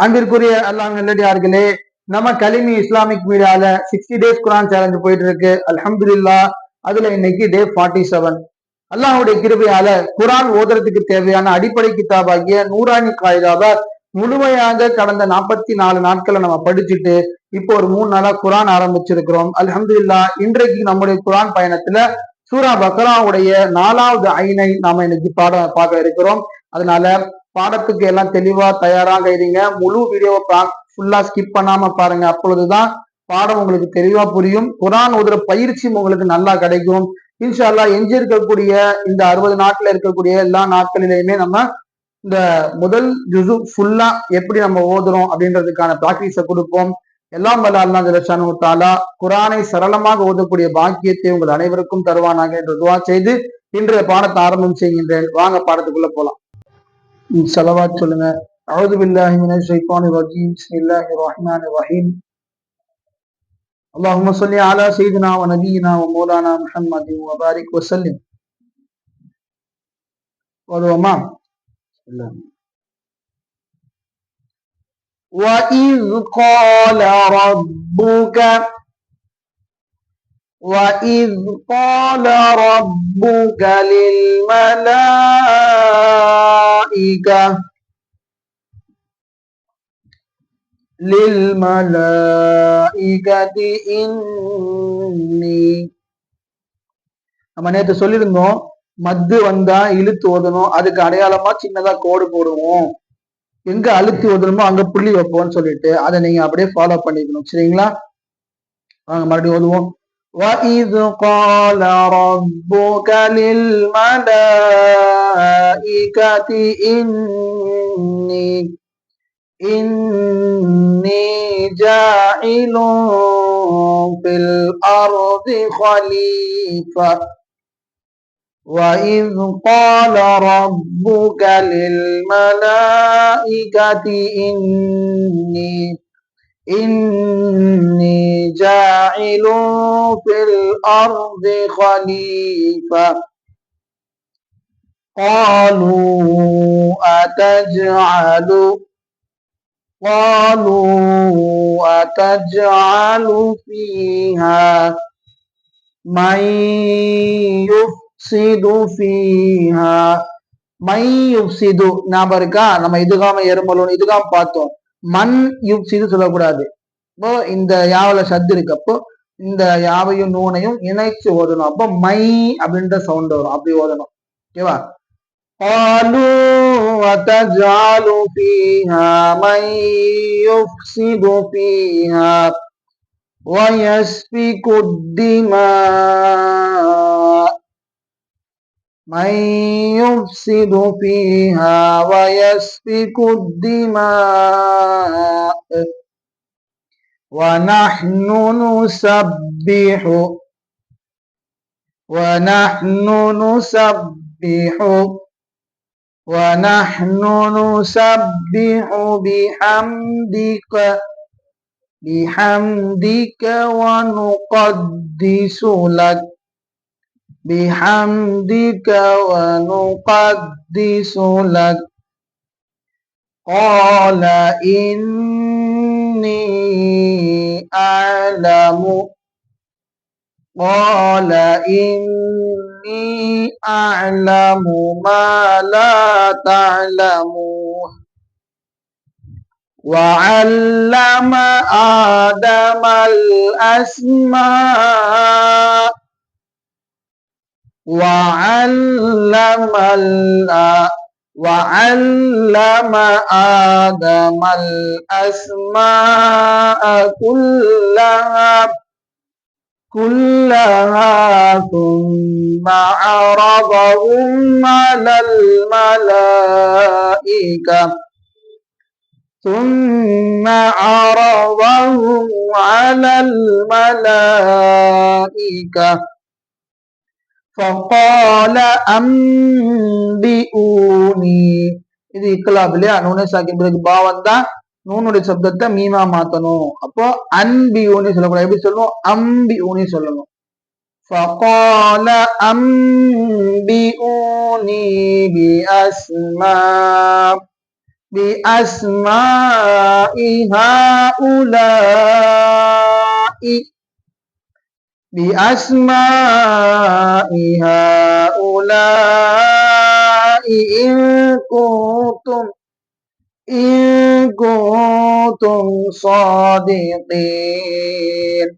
அன்பிற்குரிய அல்லாஹ் நல்லடியார்களே, நம்ம கலிமி இஸ்லாமிக் மீடியால 60 டேஸ் குரான் சேலஞ்ச் போயிட்டு இருக்கு. அல்ஹம்துலில்லாஹ். அதுல இன்னைக்கு டே 47. அல்லாஹ்வுடைய கிருபையால குரான் ஓதுறதுக்கு தேவையான அடிப்படை கிதாபாகிய நூரானி காயிதாவை முழுமையாக கடந்த 44 நாட்களை நம்ம படிச்சுட்டு இப்போ ஒரு 3 நாளா குரான் ஆரம்பிச்சிருக்கிறோம். அல்ஹம்துலில்லாஹ். இன்றைக்கு நம்முடைய குரான் பயணத்துல சூரா பக்ராவுடைய 4வது ஐனை நாம இன்னைக்கு பார்க்க இருக்கிறோம். அதனால பாடத்துக்கு எல்லாம் தெளிவா தயாராக இருங்க. முழு வீடியோவை ஃபுல்லா ஸ்கிப் பண்ணாம பாருங்க. அப்பொழுதுதான் பாடம் உங்களுக்கு தெளிவா புரியும். குரான் ஓதுற பயிற்சியும் உங்களுக்கு நல்லா கிடைக்கும். இன்ஷா அல்லாஹ். எஞ்சி இருக்கக்கூடிய இந்த 60 நாட்கள் இருக்கக்கூடிய எல்லா நாட்களிலையுமே நம்ம இந்த முதல் ஜுசு ஃபுல்லா எப்படி நம்ம ஓதுறோம் அப்படின்றதுக்கான பிராக்டிஸை கொடுப்போம். எல்லாம் வல்ல அல்லாஹ் ஜல்ல ஷானஹு தஆலா குரானை சரளமாக ஓதக்கூடிய பாக்கியத்தை உங்கள் அனைவருக்கும் தருவானாக என்று துஆ செய்து இன்றைய பாடத்தை ஆரம்பம் செய்கின்றேன். வாங்க பாடத்துக்குள்ள போலாம். சலவாத் சொல்லுங்க. அஊது பில்லாஹி மினஷ் ஷைத்தானிர் ரஜீம். பிஸ்மில்லாஹிர் ரஹ்மானிர் ரஹீம். அல்லாஹும்ம ஸல்லி அலா சய்யிதினா வ நபியினா வ மௌலானா முஹம்மதின் வ பாரிக் வ ஸல்லிம். ஓதுவோமா? وَإِذْ قَالَ رَبُّكَ وَإِذْ قَالَ رَبُّكَ لِلْمَلَائِكَةِ إِنِّي நம்ம நேற்று சொல்லியிருந்தோம், மத்து வந்தா இழுத்து ஓதணும். அதுக்கு அடையாளமா சின்னதா கோடு போடுவோம். எங்க அழுத்தி ஓதணுமோ அங்க புள்ளி வைப்போம்னு சொல்லிட்டு அதை நீங்க அப்படியே ஃபாலோ பண்ணிக்கணும். சரிங்களா? வாங்க மறுபடியும் ஓதுவோம். وَإِذْ قَالَ رَبُّكَ لِلْمَلَائِكَةِ إِنِّي جَاعِلٌ فِي الْأَرْضِ خَلِيفَةً وَإِذْ قَالَ رَبُّكَ لِلْمَلَائِكَةِ إِنِّي جَاعِلٌ فِي الْأَرْضِ خَلِيفَةً قَالُوا أَتَجْعَلُ فِيهَا مَن يُفْسِدُ فِيهَا மை யுப்சிது ஞாபகம் இருக்கா? நம்ம இதுகாம எறும்பலோன் இதுகாம பார்த்தோம். மண் யுப்சிது சொல்லக்கூடாது. இப்போ இந்த யாவல சத்து இருக்கு. அப்போ இந்த யாவையும் நூனையும் இணைச்சு ஓதணும். அப்போ மை அப்படின்ற சவுண்ட் வரும். அப்படி ஓதணும். ஓகேவா? قالوا وتجعل فيها من يفسد فيها ويسفك الدماء من يفسد فيها ويسفك الدماء ونحن نسبح بحمدك ونقدس لك قال إني أعلم ما لا تعلمون وعلم آدم الأسماء كلها ثم عرضهم على الملائكة فقال أنبئوني. இது இக்லாப் இல்லையா? நூனை சாக்கின் பிறகு பா வந்தா நூனுடைய சப்தத்தை மீமா மாத்தணும். அப்போ அன்பியூனி சொல்லக்கூடாது. எப்படி சொல்லணும்? அம்பியூனி சொல்லணும். فقال أنبئوني بأسماء بأسماء هؤلاء بأسماء هؤلاء إن كنتم صادقين.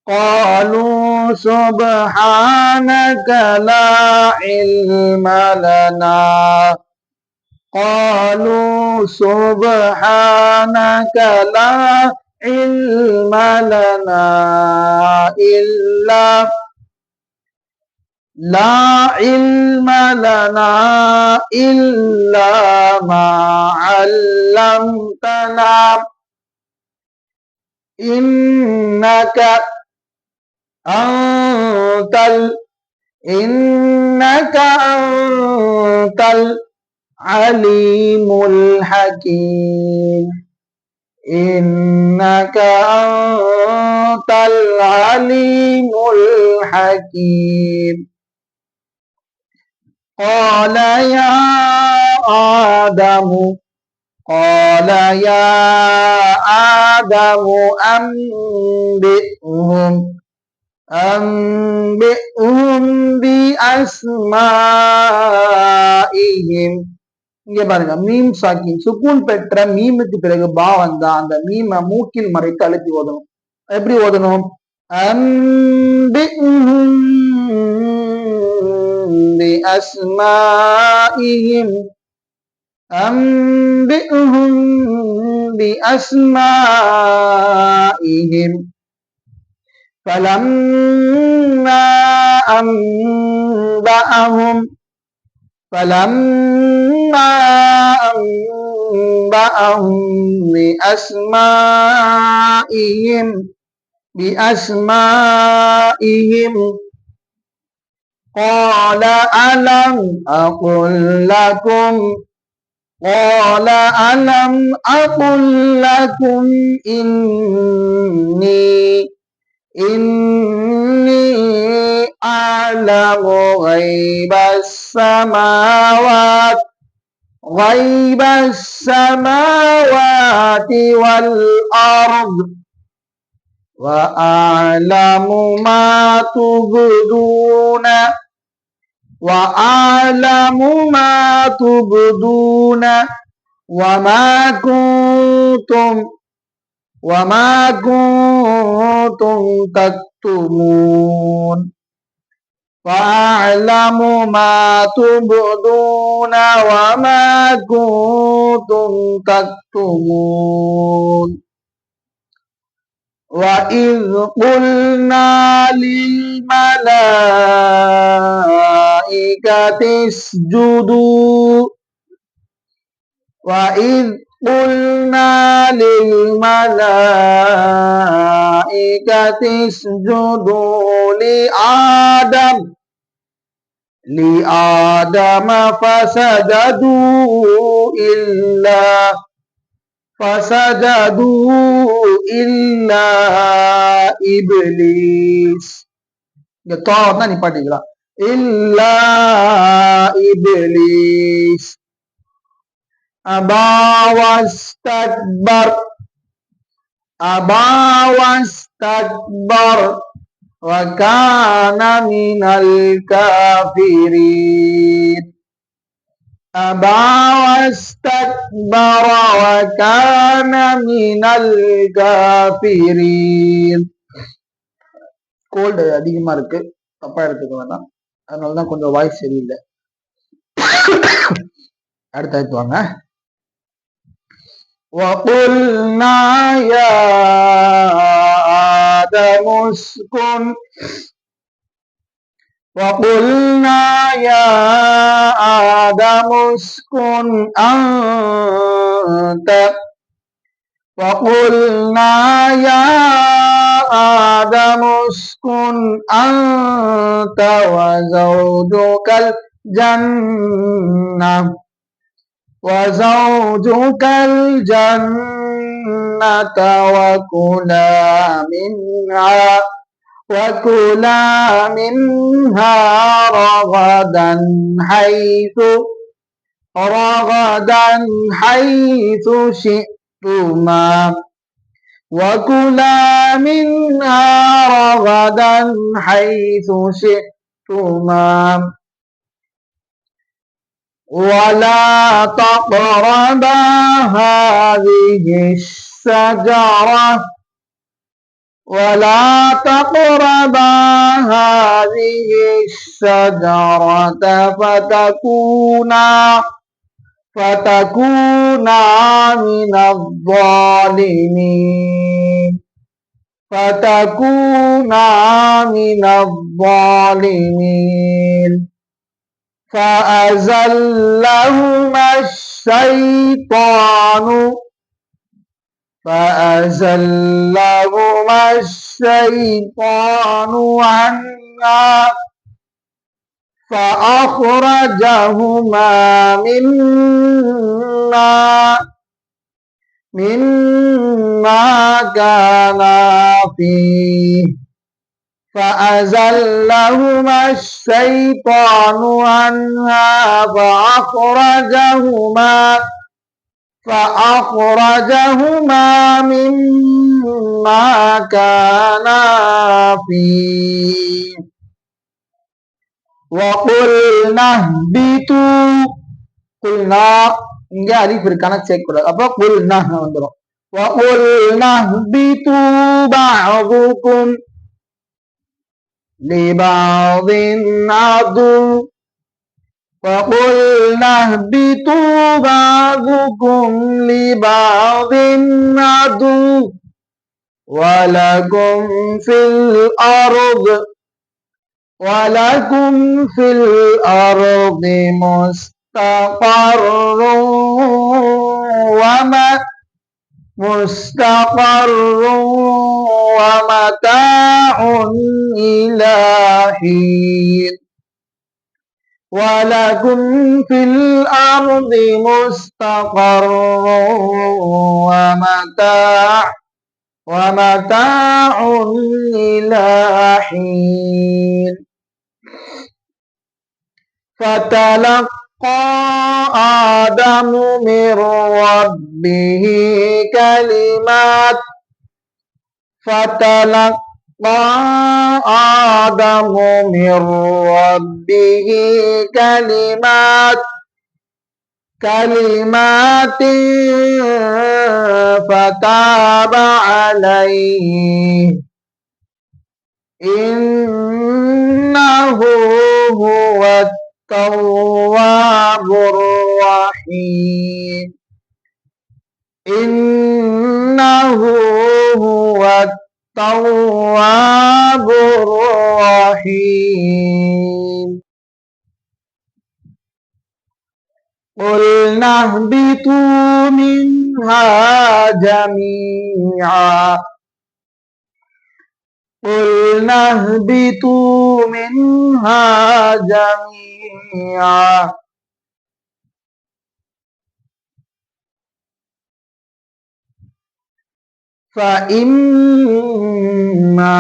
قالوا سبحانك لا علم لنا قالوا سبحانك لا علم لنا إلا ما علمتنا إنك أنت العليم الحكيم. إنك أنت العليم الحكيم. قال يا آدم أنبئهم بأسمائهم. இங்க பாருங்க, மீம் சாக்கின் சுக்கூன் பெற்ற மீமுக்கு பிறகு பா வந்தா அந்த மீம மூக்கில் மறைத்து அழுத்தி ஓதணும். எப்படி ஓதணும்? أنبئهم بأسمائهم أنبئهم بأسمائهم فلما أنبأهم بأسمائهم قال ألم أقل لكم إني أعلم غيب السماوات والأرض وأعلم ما تبدون وما كنتم تكتمون. وأعلم ما تبدون وما كنتم تكتمون. وإذ قلنا للملائكة اسجدوا لآدم فسجدوا إلا إبليس. இங்க தோன்னா நிப்பாட்டிக்கலாம். إلا إبليس أبى واستكبر وكان من الكافرين. أبى واستكبر وكان من الكافرين. கோல்டு அதிகமா இருக்கு, தப்பா எடுத்துக்க வேண்டாம். அதனாலதான் கொஞ்சம் வாய்ஸ் சரியில்லை. அடுத்து வாங்க. وقلنا يا آدم اسكن أنت وزوجك الجنة وكلا منها رغدا رغدا حيث شئتما وكلا منها رغدا حيث شئتما ولا تقربا هذه الشجرة ولا تقربا هذه الشجرة فتكونا من الظالمين فأزلهما الشيطان عنها فأخرجهما مما كانا فيه فأزلهما الشيطان عنها فأخرجهما مما كانا فيه وقلنا اهبطوا قلنا இங்க அலிஃப் இருக்கான சேர்க்கக்கூடாது. அப்ப குல்னா வந்துடும். وقلنا اهبطوا بعضكم لبعض عدو وقلنا اهبطوا بعضكم لبعض عدو ولكم في الأرض مستقر ومتاع إلى حين ولكم في الأرض مستقر ومتاع إلى حين فتلقى آدم من ربه كلمات فتاب عليه إنه هو التواب الرحيم قلنا اهبطوا منها جميعا فإما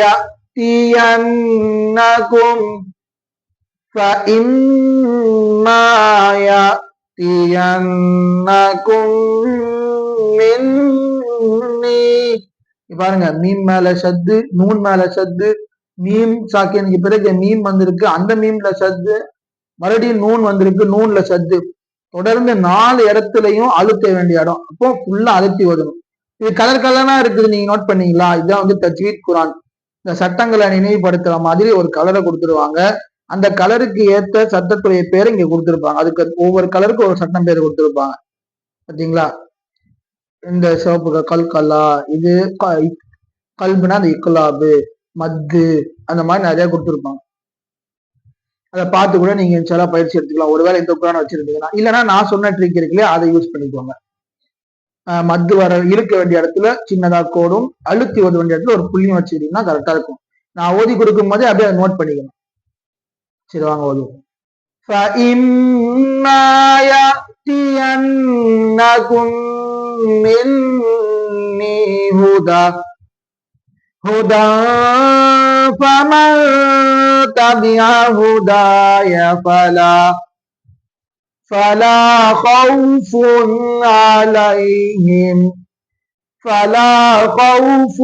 يأتينكم மின்னி பாருங்க, மீம் மேல சத்து, நூன் மேல சத்து, மீம் சாக்கினுக்கு பிறகு மீம் வந்திருக்கு, அந்த மீம்ல சத்து, மறுபடியும் நூன் வந்திருக்கு, நூன்ல சத்து, தொடர்ந்து 4 இடத்துலயும் அழுத்த வேண்டிய இடம். அப்போ ஃபுல்லா அழுத்தி ஓதணும். இது கலர் கலரா இருக்குது, நீங்க நோட் பண்ணீங்களா? இதுதான் வந்து தஜ்வீத் குரான். இந்த சட்டங்களை நினைவுபடுத்துற மாதிரி ஒரு கலரை கொடுத்துருவாங்க. அந்த கலருக்கு ஏத்த சட்டத்துடைய பேரை இங்க கொடுத்துருப்பாங்க. அதுக்கு ஒவ்வொரு கலருக்கு ஒரு சட்டம் பேர் கொடுத்துருப்பாங்க. பார்த்தீங்களா? இந்த சிவப்பு கல்கலா, இது கல்புனா அந்த இக்குலாபு, மத்து, அந்த மாதிரி நிறைய கொடுத்துருப்பாங்க. அதை பார்த்து கூட நீங்க சில பயிற்சி எடுத்துக்கலாம். ஒருவேளை இந்த குரான் வச்சிருந்தீங்கன்னா, இல்லைன்னா நான் சொன்ன ட்ரிக் இருக்குல்லையே, அதை யூஸ் பண்ணிக்கோங்க. மத்து வர இருக்க வேண்டிய இடத்துல சின்னதா கோடும், அழுத்தி ஓத வேண்டிய இடத்துல ஒரு புள்ளியும் வச்சுக்கிட்டீங்கன்னா கரெக்டா இருக்கும். நான் ஓதி கொடுக்கும் போதே அப்படியே அதை நோட் பண்ணிக்கணும். சரி, வாங்க ஓதுவோம். فَإِمَّا يَأْتِيَنَّكُم مِّنِّي هُدًى فَمَن تَبِعَ هُدَايَ فلا خوف عليهم فلا خوف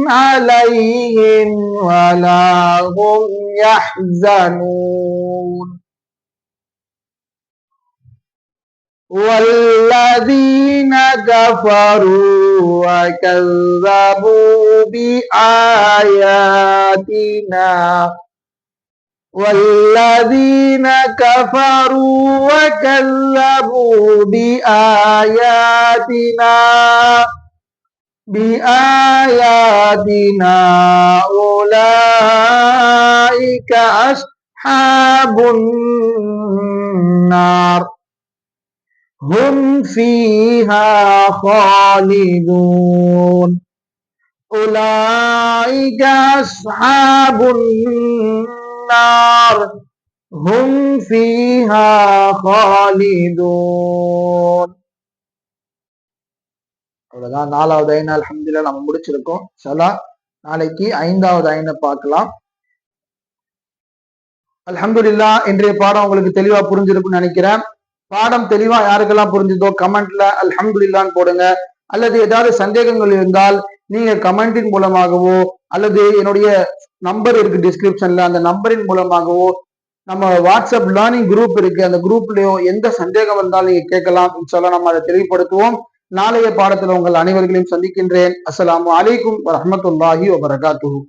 عليهم ولا هم يحزنون والذين كفروا وكذبوا بآياتنا والذين كفروا وكذبوا بآياتنا أولئك أصحاب النار هم فيها خالدون أولئك أصحاب النار هم فيها خالدون. அவ்வளவுதான், 4வது ஐனா அல்ஹம்துலில்லாஹ் நம்ம முடிச்சிருக்கோம். இன்ஷாஅல்லாஹ் நாளைக்கு 5வது ஐனை பார்க்கலாம். அல்ஹம்துலில்லாஹ் இன்றைய பாடம் உங்களுக்கு தெளிவா புரிஞ்சிருக்கும்னு நினைக்கிறேன். பாடம் தெளிவா யாருக்கெல்லாம் புரிஞ்சுதோ கமெண்ட்ல அல்ஹம்துலில்லாஹ்னு போடுங்க. அல்லது ஏதாவது சந்தேகங்கள் இருந்தால் நீங்க கமெண்டின் மூலமாகவோ அல்லது என்னுடைய நம்பர் இருக்கு டிஸ்கிரிப்ஷன்ல, அந்த நம்பரின் மூலமாகவோ நம்ம வாட்ஸ்அப் லேர்னிங் குரூப் இருக்கு, அந்த குரூப்லயோ எந்த சந்தேகம் இருந்தாலும் நீங்க கேட்கலாம். இன்ஷாஅல்லாஹ் நம்ம அதை தெளிவுபடுத்துவோம். நாளைய பாடத்துல உங்கள் அனைவர்களையும் சந்திக்கின்றேன். அஸ்ஸலாமு அலைக்கும் வரஹ்மத்துல்லாஹி வபரகாத்துஹு.